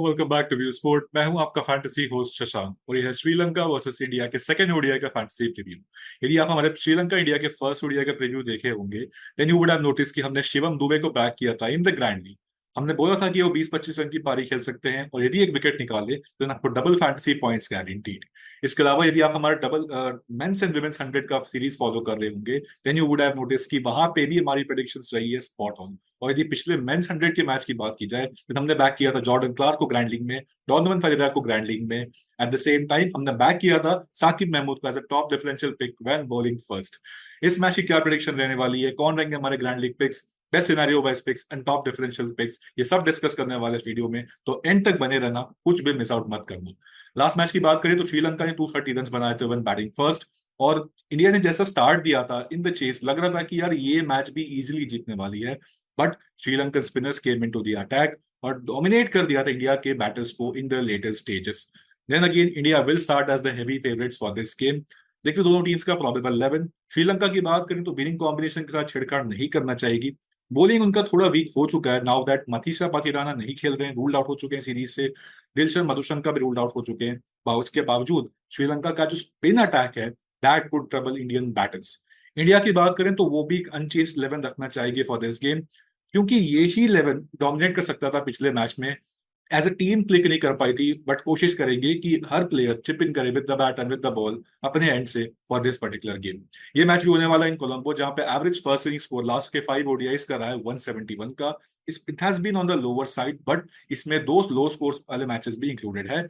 Welcome back to View Sport. मैं हूं आपका फैंटेसी होस्ट शशांक और यह है श्रीलंका वर्सेस इंडिया के सेकंड ओडीआई का फैंटेसी प्रीव्यू। यदि आप हमारे श्रीलंका इंडिया के फर्स्ट ओडीआई का प्रीव्यू देखे होंगे then you would have notice कि हमने शिवम दुबे को बैक किया था इन द ग्रैंड लीग। हमने बोला था कि वो 20-25 रन की पारी खेल सकते हैं और यदि एक विकेट निकाले तो आपको डबल फैंटेसी पॉइंट्स गारंटीड। इसके अलावा यदि आप हमारा डबल मेंस एंड वुमेन्स 100 का सीरीज फॉलो कर रहे होंगे then you would have notice कि वहां पे भी हमारी प्रेडिक्शंस रही है स्पॉट ऑन। और यदि पिछले मेंस 100 के मैच की बात की जाए तो हमने बैक किया था जॉर्डन क्लार्क को ग्रैंड लीग में, डोनोवन फेरेरा को ग्रैंड लीग में। एट द सेम टाइम हमने बैक किया था साकिब महमूद को as a top differential pick when bowling first. इस मैच की क्या प्रेडिक्शन रहने वाली है, कौन रहेंगे हमारे grand league picks, best scenario wise picks and top differential picks, ये सब डिस्कस करने वाले इस वीडियो में, तो एंड तक बने रहना, कुछ भी मिस आउट मत करना। लास्ट मैच की बात करें तो श्रीलंका ने 230 रन बनाए थे वन बैटिंग फर्स्ट। और इंडिया ने जैसा स्टार्ट दिया था इन द चेस, लग रहा था कि यार ये मैच भी इजीली जीतने वाली है। But Sri Lankan spinners came into the attack और डोमिनेट कर दिया था इंडिया के बैटर्स को in the later stages. Then again India will start as the heavy favourites for this game. देखते दोनों टीम्स का प्रोबेबल 11। श्रीलंका की बात करें तो विनिंग कॉम्बिनेशन के साथ छेड़छाड़ नहीं करना चाहिए। बॉलिंग उनका थोड़ा वीक हो चुका है नाउ दैट मथीशा पाथिराना नहीं खेल रहे हैं, रूल्ड आउट हो चुके हैं सीरीज से। दिलशन मधुशंका भी रूल्ड आउट हो चुके हैं। उसके बावजूद श्रीलंका का जो स्पिन अटैक है that could trouble Indian batters. India की बात करें तो वो भी अनचेंज 11 रखना चाहिए फॉर दिस गेम, क्योंकि ये ही 11 डोमिनेट कर सकता था पिछले मैच में। एज अ टीम क्लिक नहीं कर पाई थी, बट कोशिश करेंगे कि हर प्लेयर चिप इन करे with the bat and with the ball अपने एंड से फॉर दिस पर्टिकुलर गेम। ये मैच भी होने वाला है इन कोलंबो, जहां पे average first inning score last के 5 ओडीआईस का रहा है 171 का। It has been on the lower side, but इसमें दो लो स्कोर्स वाले मैचेस भी इंक्लूडेड है।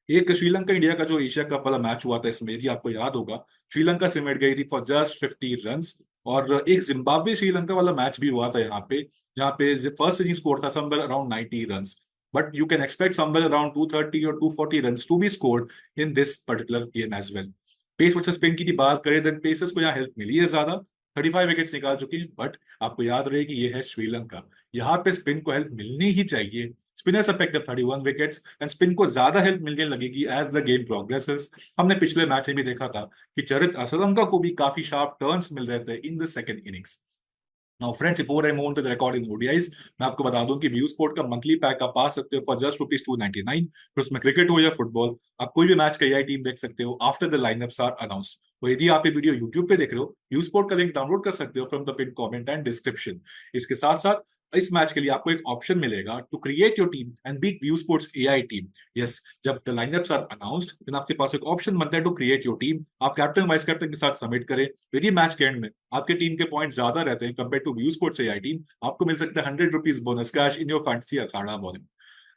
एक श्रीलंका इंडिया का जो एशिया कप वाला मैच हुआ था, इसमें यदि आपको याद होगा श्रीलंका सिमट गई थी फॉर जस्ट 50 रन। और एक जिम्बाब्वे श्रीलंका वाला मैच भी हुआ था यहाँ पे, जहाँ पे फर्स्ट इनिंग स्कोर था somewhere around 90 run. But you can expect somewhere around 230 or 240 runs to be scored in this particular game as well. Pace versus spin की बात करें देन पेसर्स को यहाँ हेल्प मिली है ज्यादा, 35 विकेट्स निकाल चुके हैं। बट आपको याद रहे कि ये है श्रीलंका, यहाँ पे स्पिन को हेल्प मिलनी ही चाहिए। Spinners picked up 31 wickets and spin को ज्यादा हेल्प मिलने लगेगी एज द गेम प्रोग्रेसेस। हमने पिछले मैच में भी देखा था कि चरित असलंका को भी काफी शार्प टर्न्स मिल रहे थे in the second innings. Now friends, before I move on to the recording ODIs, मैं आपको बता दूं कि व्यू स्पोर्ट का मंथली पैक आप पा सकते हो फॉर जस्ट ₹299। फिर उसमें क्रिकेट हो या फुटबॉल, आप कोई भी मैच का एआई टीम देख सकते हो after the lineups are announced. तो यदि आप ये वीडियो यूट्यूब पे देख रहे हो, व्यू स्पोर्ट का लिंक डाउनलोड कर सकते हो from the pin comment and description. इसके साथ साथ इस मैच के लिए आपको एक ऑप्शन मिलेगा to create your team and beat view sports AI team. Yes, जब the lineups are announced then आपके पास एक ऑप्शन बनता है टू क्रिएट योर टीम। आप कैप्टन वाइस कैप्टन के साथ सबमिट करें। यदि मैच के एंड में आपके टीम के पॉइंट ज्यादा रहते हैं compare to View sports AI team, आपको मिल सकता है ₹100 bonus cash in your fantasy Akhada bowling.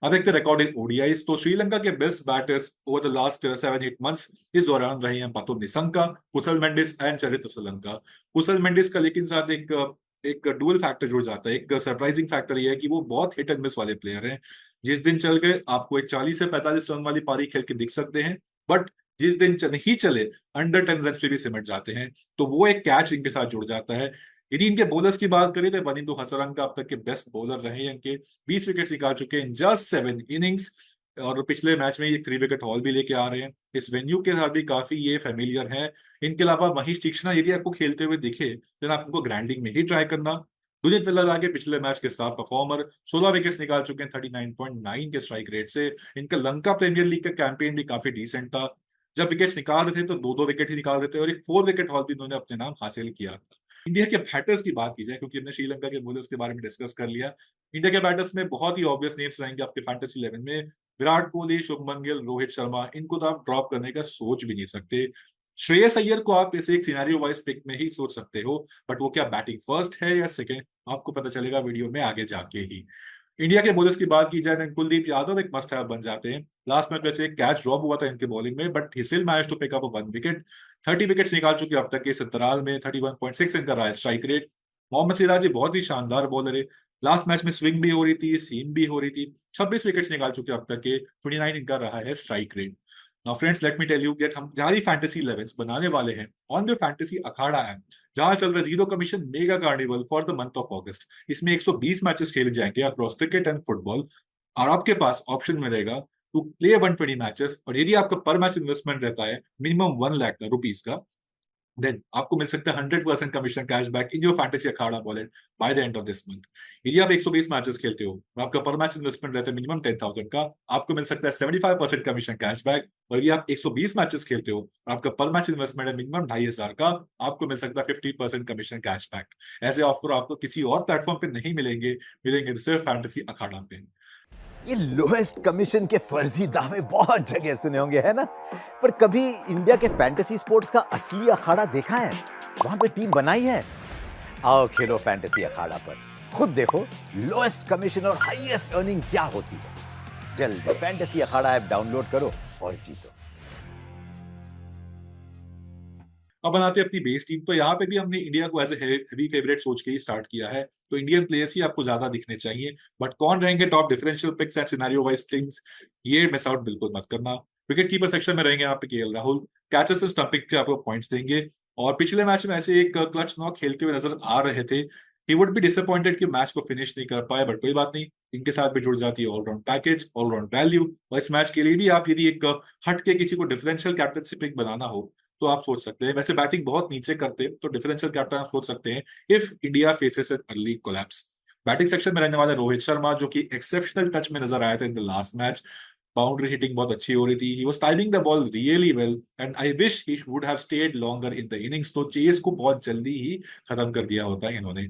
अब देखते हैं रिकॉर्डेड ओडीआईज। तो श्रीलंका के best batters over the last 7-8 months इस दौरान रहे हैं पातुम निसंका, कुशल मेंडिस एंड चरित असलंका। कुशल मेंडिस का लेकिन साथ एक एक डुअल फैक्टर जुड़ जाता है। एक सरप्राइजिंग फैक्टर ये है कि वो बहुत हिट एंड मिस वाले प्लेयर हैं। जिस दिन चल गए आपको एक 40 से 45 रन वाली पारी खेल के दिख सकते हैं, बट जिस दिन नहीं चले अंडर 10 रन पे भी सिमट जाते हैं। तो वो एक कैच इनके साथ जुड़ जाता है। यदि इनके बॉलर्स की बात करें तो वनिंदु हसरंगा अब तक के बेस्ट बॉलर रहे हैं। इनके 20 विकेट निकाल चुके हैं जस्ट 7 इनिंग्स। और पिछले मैच में ये 3 विकेट हॉल भी लेके आ रहे हैं। इस वेन्यू के साथ भी काफी ये फेमिलियर है। इनके अलावा महेश तीक्ष्णा यदि आपको खेलते हुए दिखे तो आप उनको ग्रैंडिंग में ही ट्राई करना। दुनित फिलहाल आगे पिछले मैच के स्टार परफॉर्मर 16 विकेट्स निकाल चुके हैं 39.9 के स्ट्राइक रेट से। इनका लंका प्रीमियर लीग का कैंपेन भी काफी डिसेंट था। जब विकेट्स निकाल रहे थे तो दो दो विकेट ही निकाल रहे थे और एक 4 विकेट हॉल भी इन्होंने अपने नाम हासिल किया था। इंडिया के बैटर्स की बात की जाए, क्योंकि हमने श्रीलंका के बॉलर्स के बारे में डिस्कस कर लिया, इंडिया के बैटर्स में बहुत ही ऑब्वियस नेम्स रहेंगे आपके फैंटेसी 11 में। विराट कोहली, शुभमन गिल, रोहित शर्मा, इनको तो आप ड्रॉप करने का सोच भी नहीं सकते। श्रेयस अय्यर को आप इसे एक सिनेरियो वाइज पिक में ही सोच सकते हो, बट वो क्या बैटिंग फर्स्ट है या सेकंड, आपको पता चलेगा वीडियो में आगे जाके ही। इंडिया के बॉलर्स की बात की जाए तो कुलदीप यादव एक मस्ट हैव बन जाते हैं। लास्ट मैच वैसे एक कैच ड्रॉप हुआ था इनके बॉलिंग में, but he still managed to pick up 1 wicket. 30 wickets निकाल चुके अब तक के इस अंतराल में। 31.6 इनका रहा है स्ट्राइक रेट। मोहम्मद सिराज बहुत ही शानदार बॉलर है। लास्ट मैच में स्विंग भी हो रही थी, सीम भी हो रही थी। 26 विकेट्स निकाल चुके अब तक के। 29 इनका रहा है strike rate. Now friends, let me tell you that हम जहां फैंटेसी 11 बनाने वाले हैं on the fantasy Akhada app, जहां चल रहा है zero commission mega carnival for the month of August. इसमें 120 मैचेस खेले जाएंगे अक्रॉस क्रिकेट एंड फुटबॉल, और आपके पास ऑप्शन मिलेगा टू प्ले 120 मैचेस। और यदि आपका पर मैच इन्वेस्टमेंट रहता है मिनिमम 1 लाख रुपीज का, देन आपको मिल सकता है 100% commission cashback in your fantasy Akhara wallet by the end of this month. यदि आप 120 मैचेस खेलते हो और आपका पर मैच इन्वेस्टमेंट रहता है मिनिमम 10,000 का, आपको मिल सकता है 75% कमीशन कैशबैक। और यदि आप 120 मैचेस खेलते हो और आपका पर मैच इन्वेस्टमेंट है मिनिमम 2,500 का, आपको मिल सकता है 50% कमीशन कैशबैक। ऐसे ऑफर आपको किसी और प्लेटफॉर्म पे नहीं मिलेंगे, मिलेंगे तो सिर्फ फैंटेसी अखाड़ा पे। ये लोएस्ट कमीशन के फर्जी दावे बहुत जगह सुने होंगे, है ना? पर कभी इंडिया के फैंटेसी स्पोर्ट्स का असली अखाड़ा देखा है? वहां पे टीम बनाई है? आओ खेलो फैंटेसी अखाड़ा पर, खुद देखो लोएस्ट कमीशन और हाईएस्ट अर्निंग क्या होती है। जल्द फैंटेसी अखाड़ा ऐप डाउनलोड करो और जीतो। अब बनाते हैं अपनी बेस टीम। तो यहाँ पे भी हमने इंडिया को एज ए हेवी फेवरेट सोच के ही स्टार्ट किया है, तो इंडियन प्लेयर्स ही आपको ज्यादा दिखने चाहिए। बट कौन रहेंगे top differential picks and scenario wise teams, ये मिस आउट बिल्कुल मत करना। विकेट कीपर सेक्शन में रहेंगे यहाँ पे केएल राहुल, कैचेस से स्टंपिंग के आपको पॉइंट्स देंगे। और पिछले मैच में ऐसे एक क्लच नॉक खेलते हुए नजर आ रहे थे। ही वुड बी डिसअपॉइंटेड कि मैच को फिनिश नहीं कर पाए, बट कोई बात नहीं, इनके साथ भी जुड़ जाती है ऑलराउंड पैकेज, ऑलराउंड वैल्यू। और इस मैच के लिए भी आप यदि एक हट के किसी को डिफरेंशियल कैप्टनसी पिक बनाना हो तो आप सोच सकते हैं। वैसे बैटिंग बहुत नीचे करते हैं तो डिफरेंशियल कैप्टन आप सोच सकते हैं if India faces an early collapse. Batting section में रहने वाले रोहित शर्मा, जो कि एक्सेप्शनल टच में नजर आया था in the last match. Boundary hitting बहुत अच्छी हो रही थी, he was timing the ball really well and I wish he would have stayed longer in the innings, तो चेस को बहुत जल्दी ही खत्म कर दिया होता है इन्होंने।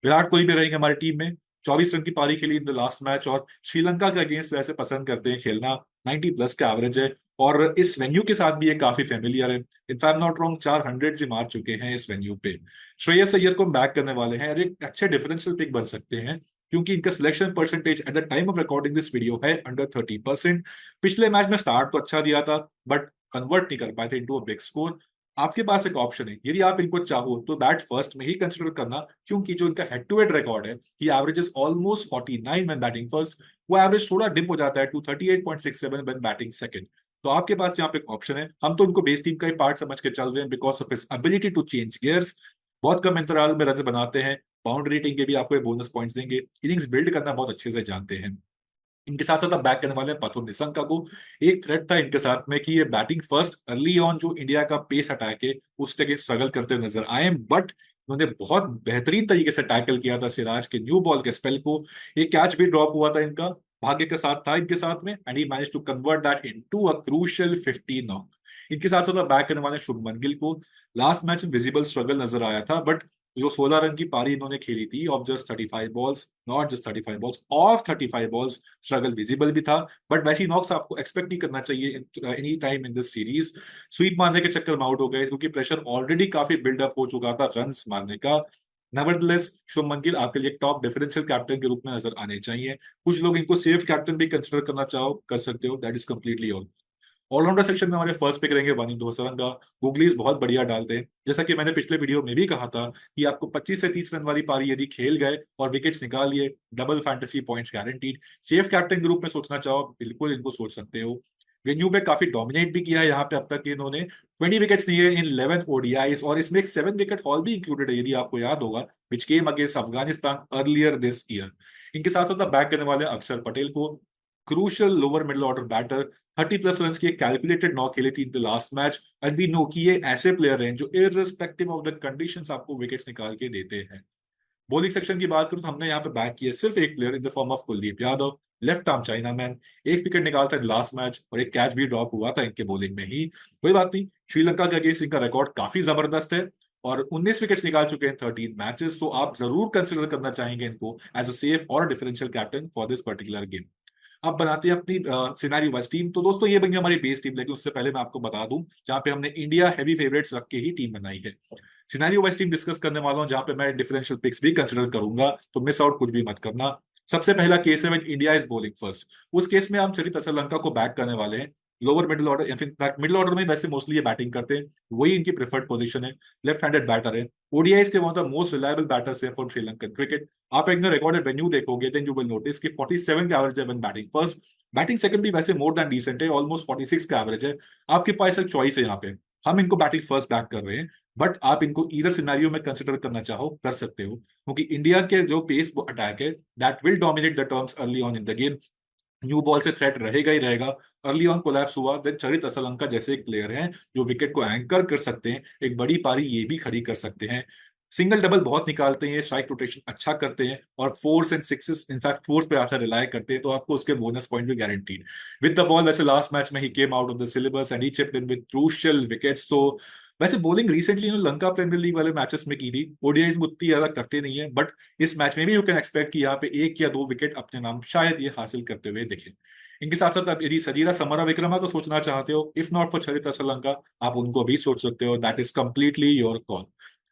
विराट कोहली भी रहेंगे हमारी टीम में। 24 रन की पारी खेली इन द लास्ट मैच और श्रीलंका के अगेंस्ट वैसे पसंद करते हैं खेलना। 90 प्लस का एवरेज है और इस वेन्यू के साथ भी ये काफी फेमिलियर है। If I am not wrong 400 ही मार चुके हैं इस वेन्यू पे। श्रेयस अय्यर को बैक करने वाले हैं और एक अच्छे डिफरेंशियल पिक बन सकते हैं, क्योंकि इनका selection percentage at the time of recording this video है अंडर 30%। पिछले मैच में स्टार्ट तो अच्छा दिया था बट कन्वर्ट नहीं कर पाए थे इनटू अ बिग स्कोर। आपके पास एक ऑप्शन है, यदि आप इनको चाहो तो बैट फर्स्ट में ही कंसिडर करना, क्योंकि जो इनका हेड टू हेड रिकॉर्ड है he averages almost 49 when batting first. वो एवरेज थोड़ा डिप हो जाता है टू 38.67 व्हेन बैटिंग सेकंड। तो आपके पास यहाँ पे एक ऑप्शन है। हम तो इनको बेस टीम का ही पार्ट समझ के चल रहे हैं because of his ability to change gears. बहुत कम अंतराल में रन बनाते हैं, बाउंड्री रेटिंग के भी आपको बोनस पॉइंट्स देंगे, इनिंग्स बिल्ड करना बहुत अच्छे से जानते हैं। इनके साथ साथ बैक करने वाले हैं पथुम निशंका को। एक थ्रेट था इनके साथ में कि ये बैटिंग फर्स्ट अर्ली ऑन जो इंडिया का पेस अटैक है उस जगह स्ट्रगल करते हुए नजर आए, बट उन्होंने बहुत बेहतरीन तरीके से टैकल किया था सिराज के न्यू बॉल के स्पेल को। एक कैच भी ड्रॉप हुआ था इनका, भाग्य के साथ था इनके साथ में, and he manage to convert that into a crucial 50 knock. इनके साथ साथ बैक करने वाले शुभमन गिल को लास्ट मैच में विजिबल स्ट्रगल नजर आया था, बट जो 16 रन की पारी इन्होंने खेली थी of just 35 balls, not just 35 balls, of 35 balls, struggle visible भी था। बट वैसी नॉक्स आपको एक्सपेक्ट नहीं करना चाहिए any time in this series. Sweep मारने के चक्कर में आउट हो गए क्योंकि प्रेशर ऑलरेडी काफी बिल्डअप हो चुका था रन्स मारने का। नेवरदलेस शुभमन गिल आपके लिए टॉप डिफरेंशियल कैप्टन के रूप में नजर आने चाहिए। कुछ लोग इनको सेफ कैप्टन भी कंसिडर करना चाहो कर सकते हो, that is completely all. Allrounder section में हमारे फर्स्ट पिक रहेंगे वानी धोसरंगा। गूगलीज बहुत बढ़िया डालते हैं, जैसा कि मैंने पिछले वीडियो में भी कहा था कि आपको 25 से 30 रन वाली पारी यदि खेल गए और विकेट्स निकाल लिए, double fantasy points guaranteed. Safe captain के रूप में सोचना चाहो बिल्कुल इनको सोच सकते हो। वेन्यू पे काफी डोमिनेट भी किया है यहाँ पे अब तक इन्होंने 20 विकेट्स लिए इन 11 ओडीआईज और इसमें एक 7 विकेट हॉल भी इंक्लूडेड है यदि आपको याद होगा, which came against Afghanistan earlier this year. इनके साथ साथ बैक करने वाले अक्षर पटेल को, crucial lower middle order batter. 30 plus run की एक कैलकुलेटेड नॉक खेली थी in the last match, and we know कि ये ऐसे प्लेयर हैं जो इररिस्पेक्टिव ऑफ द कंडीशंस आपको विकेट्स निकाल के देते हैं। बॉलिंग सेक्शन की बात करूं तो हमने यहाँ पे बैक किया सिर्फ एक player in the form of Kuldeep Yadav, left arm China man. एक विकेट निकालता है लास्ट मैच और एक कैच भी ड्रॉप हुआ था इनके बॉलिंग में ही। कोई बात नहीं, श्रीलंका के अगेंस्ट इनका रिकॉर्ड काफी जबरदस्त है और 19 विकेट्स निकाल चुके हैं 13 मैचेस, तो आप जरूर कंसिडर करना चाहेंगे इनको एज अ सेफ और differential captain for this particular game. अब बनाते हैं अपनी सिनेरियो वाइज टीम। तो दोस्तों ये बनी हमारी बेस टीम, लेकिन उससे पहले मैं आपको बता दूं जहां पे हमने इंडिया हैवी फेवरेट्स रख के ही टीम बनाई है। सिनेरियो वाइज टीम डिस्कस करने वाला हूं जहां पे मैं डिफरेंशियल पिक्स भी कंसिडर करूंगा, तो मिस आउट कुछ भी मत करना। सबसे पहला केस है when India is bowling first. उस केस में हम चरित श्रीलंका को बैक करने वाले हैं lower middle order, in fact middle order में वैसे मोस्टली ये बैटिंग करते हैं, वही इनकी प्रेफर्ड पोजीशन है। लेफ्ट हैंडेड बैटर है, ओडीआईज के one of the most reliable batters है फॉर श्रीलंकन क्रिकेट। आप एक रिकॉर्डेड वेन्यू देखोगे देन यू विल नोटिस कि 47 का एवरेज है when batting first. Batting second भी वैसे मोर देन डिसेंट है, ऑलमोस्ट 46 का एवरेज है। आपके पास एक चॉइस है यहाँ पे, हम इनको बैटिंग फर्स्ट बैक कर रहे हैं, बट आप इनको ईदर सिनेरियो में कंसिडर करना चाहो कर सकते हो, क्योंकि इंडिया के जो पेस अटैक है that will dominate the terms early on in the game. New ball से थ्रेट रहेगा ही रहेगा। अर्ली ऑन कोलैप्स हुआ, देन चरित असलंका जैसे एक प्लेयर हैं जो विकेट को एंकर कर सकते हैं, एक बड़ी पारी ये भी खड़ी कर सकते हैं। सिंगल डबल बहुत निकालते हैं, स्ट्राइक रोटेशन अच्छा करते हैं, और fours and sixes, in fact fours पे आकर रिलाय करते हैं, तो आपको उसके बोनस पॉइंट भी गारंटीड। विद द बॉल, वैसे लास्ट मैच में ही came out of the syllabus and he chipped in with crucial wickets. तो वैसे bowling recently Lanka premier league वाले मैचेस में की थी, ओडीआईज में उतनी ज्यादा करते नहीं है, बट इस मैच में भी यू कैन एक्सपेक्ट कि यहाँ पे एक या दो विकेट अपने नाम शायद ये हासिल करते हुए दिखे। इनके साथ साथ आप यदि सजीरा समरा विक्रमा को सोचना चाहते हो, if not for Charith Asalanka, आप उनको भी सोच सकते हो, that is completely your call.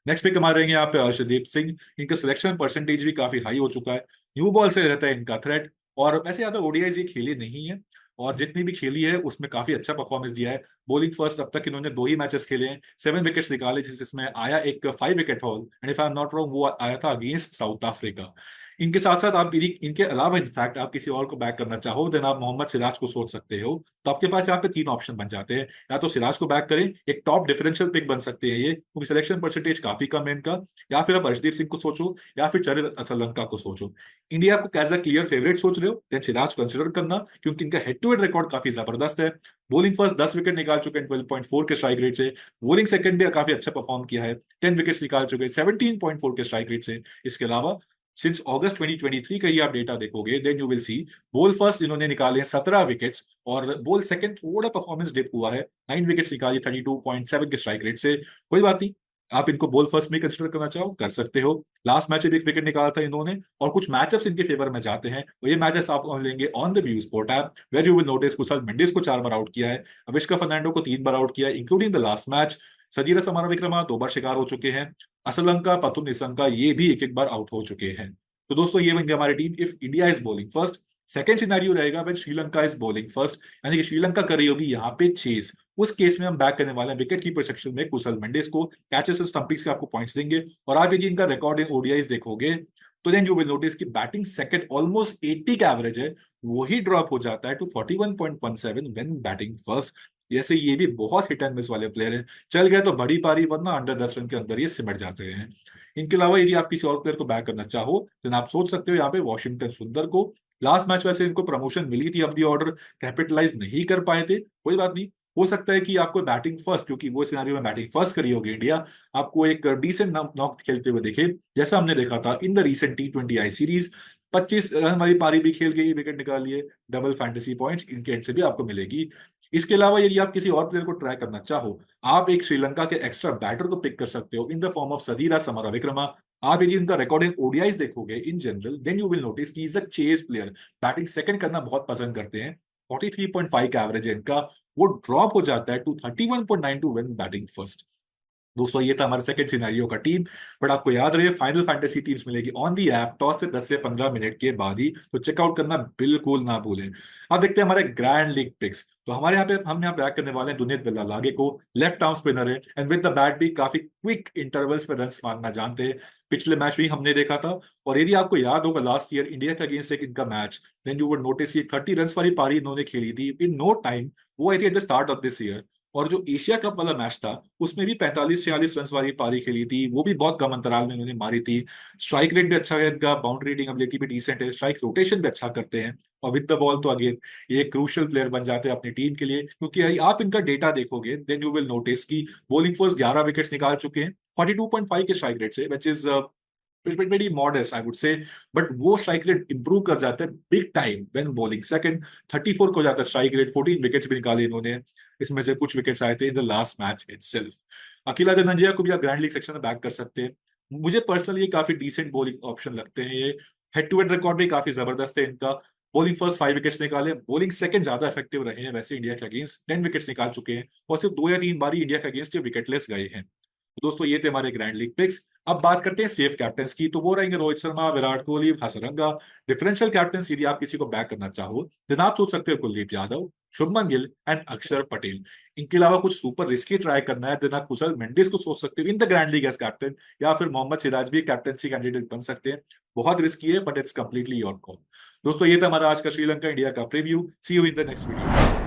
Next pick हमारे रहेंगे यहाँ पे अर्शदीप सिंह। इनका सिलेक्शन परसेंटेज भी काफी हाई हो चुका है, न्यू बॉल से रहता है इनका थ्रेट, और वैसे ज्यादा ओडीआईज ये खेली नहीं है, और जितनी भी खेली है उसमें काफी अच्छा परफॉर्मेंस दिया है। बॉलिंग फर्स्ट अब तक इन्होंने 2 ही मैचेस खेले हैं, 7 विकेट्स निकाले, जिसमें आया एक 5 wicket haul, and if I am not wrong वो आया था अगेंस्ट साउथ अफ्रीका। इनके साथ साथ आप इनके अलावा इनफैक्ट आप किसी और को बैक करना चाहो, देन आप मोहम्मद सिराज को सोच सकते हो। तो आपके पास यहाँ पे 3 ऑप्शन बन जाते हैं, या तो सिराज को बैक करें, एक टॉप डिफरेंशियल पिक बन सकते हैं ये, क्योंकि सिलेक्शन परसेंटेज काफी कम है इनका, या फिर आप अर्शदीप सिंह को सोचो, या फिर चरित असलंका को सोचो। इंडिया को एज अ क्लियर फेवरेट सोच रहे हो, देन सिराज कंसिडर करना, क्योंकि इनका हेड टू हेड रिकॉर्ड काफी जबरदस्त है। बॉलिंग फर्स्ट 10 विकेट निकाल चुके हैं 12.4 के स्ट्राइक रेट से, बॉलिंग सेकंड भी काफी अच्छा परफॉर्म किया है, 10 विकेट्स निकाल चुके हैं 17.4 के स्ट्राइक रेट से। इसके अलावा सिंस अगस्त 2023 का ही आप डेटा देखोगे, then you will see ball first इन्होंने निकाले 17 विकेट्स, और बॉल सेकंड थोड़ा परफॉर्मेंस डिप हुआ है, 9 विकेट्स निकाली 32.7 के स्ट्राइक रेट से। कोई बात नहीं, आप इनको बॉल फर्स्ट में कंसिडर करना चाहो कर सकते हो। लास्ट मैच में भी एक विकेट निकाला था इन्होंने, और कुछ मैचअप्स इनके फेवर में जाते हैं, तो ये मैचेस आप लेंगे on the View Sport app, where you will notice Kusal Mendis को 4 बार आउट किया है, अविष्का फर्नांडो को 3 बार आउट किया है, including the last match. Sadeera Samarawickrama 2 बार शिकार हो चुके हैं, असलंका पतुम निसंका ये भी एक एक बार आउट हो चुके हैं। तो दोस्तों ये बन गई हमारी team if India is bowling first. Second scenario रहेगा when Sri Lanka is bowling first, यानी कि श्रीलंका कर रही होगी यहाँ पे चेज। उस केस में हम बैक करने वाले हैं विकेट कीपर सेक्शन में कुशल मेंडिस को, कैचेस स्टंपिंग्स के आपको पॉइंट्स देंगे, और आप यदि इनका रिकॉर्ड इन ओडीआईज देखोगे, तो देन यू विल नोटिस कि बैटिंग सेकंड ऑलमोस्ट 80 का एवरेज है, वही ड्रॉप हो जाता है टू 41.17 व्हेन बैटिंग फर्स्ट। जैसे ये भी बहुत हिट एंड मिस वाले प्लेयर हैं, चल गए तो बड़ी पारी, वरना अंडर 10 रन के अंदर ये सिमट जाते हैं। इनके अलावा यदि आप किसी और प्लेयर को बैक करना चाहो, तो आप सोच सकते हो यहाँ पे वॉशिंगटन सुंदर को। लास्ट मैच वैसे इनको प्रमोशन मिली थी, अब दी ऑर्डर कैपिटलाइज नहीं कर पाए थे, कोई बात नहीं, हो सकता है कि आपको बैटिंग फर्स्ट, क्योंकि वो सिनारियो में बैटिंग फर्स्ट करी होगी इंडिया, आपको एक डिसेंट नॉक खेलते हुए देखे, जैसा हमने देखा था in the recent T20 I series. 25 run वाली पारी भी खेल गई, विकेट निकाल लिए, डबल फैंटेसी पॉइंट्स इनके एंड से भी आपको मिलेगी। इसके अलावा यदि आप किसी और प्लेयर को ट्राई करना चाहो, आप एक श्रीलंका के एक्स्ट्रा बैटर को पिक कर सकते हो in the form of Sadeera Samarawickrama. आप यदि उनका रिकॉर्ड इन ओडीआईज देखोगे in general, then you will notice कि is a chase player, batting second करना बहुत पसंद करते हैं, 43.5 का एवरेज है इनका, वो ड्रॉप हो जाता है टू 31.92 व्हेन बैटिंग फर्स्ट। दोस्तों ये था हमारे सेकंड सिनेरियो का टीम, बट आपको याद रहे फाइनल फैंटेसी टीम्स मिलेगी ऑन दी ऐप टॉस से 10 से 15 मिनट के बाद ही, तो चेकआउट करना बिल्कुल ना भूलें। अब देखते हैं हमारे ग्रैंड लीग पिक्स। तो हमारे यहाँ पे हम यहाँ बैक करने वाले हैं दुनित बिल्लालागे को, लेफ्ट आर्म स्पिनर है, एंड विद द बैट भी काफी क्विक इंटरवल्स पे रन्स मारना जानते हैं, पिछले मैच भी हमने देखा था। और यदि आपको याद होगा लास्ट ईयर इंडिया के अगेंस्ट एक इनका मैच, देन यू वुड नोटिस ये 30 रन वाली पारी इन्होंने खेली थी इन नो टाइम, वो आई थी at the start of this year. और जो एशिया कप वाला मैच था उसमें भी 45-46 रन वाली पारी खेली थी, वो भी बहुत कम अंतराल में इन्होंने मारी थी। स्ट्राइक रेट भी अच्छा है इनका, बाउंड्री रेटिंग एबिलिटी भी डिसेंट है, स्ट्राइक रोटेशन भी अच्छा करते हैं, और विद द बॉल तो अगेन ये क्रूशियल प्लेयर बन जाते हैं अपनी टीम के लिए, क्योंकि आप इनका डेटा देखोगे देन यू विल नोटिस की बॉलिंग फर्स्ट 11 विकेट्स निकाल चुके हैं 42.5 के स्ट्राइक रेट से, which is very modest I would say, but वो स्ट्राइक रेट इंप्रूव कर जाता है big time when bowling second. 34 को जाता है स्ट्राइक रेट, 14 विकेट्स भी निकाले इन्होंने, इसमें से कुछ विकेट्स आए थे in the last match itself. अकेला धनंजय को भी आप ग्रैंड लीग सेक्शन में बैक कर सकते हैं, मुझे पर्सनली ये काफी डिसेंट बॉलिंग ऑप्शन लगते हैं। ये हेड टू हेड रिकॉर्ड भी काफी जबरदस्त है इनका, बॉलिंग फर्स्ट 5 विकेट्स निकाले, बॉलिंग सेकंड ज्यादा इफेक्टिव रहे हैं वैसे इंडिया के अगेंस्ट, 10 विकेट्स निकाल चुके हैं, और सिर्फ 2 या 3 बार ही इंडिया के अगेंस्ट ये विकेटलेस गए हैं। तो दोस्तों ये थे हमारे ग्रैंड लीग पिक्स। अब बात करते हैं सेफ कैप्टन्स की, तो वो रहेंगे रोहित शर्मा, विराट कोहली, हसरंगा। डिफरेंशियल कैप्टन्स यदि आप किसी को बैक करना चाहो, देन आप सोच सकते हो कुलदीप यादव, शुभमन गिल एंड अक्षर पटेल। इनके अलावा कुछ सुपर रिस्की ट्राई करना है, देन आप कुशल मेंडिस को सोच सकते हो in the grand league as captain, या फिर मोहम्मद सिराज भी कैप्टनसी कैंडिडेट बन सकते हैं। बहुत रिस्की है but it's completely your call. दोस्तों ये था हमारा आज का श्रीलंका इंडिया का preview. See you in the next video.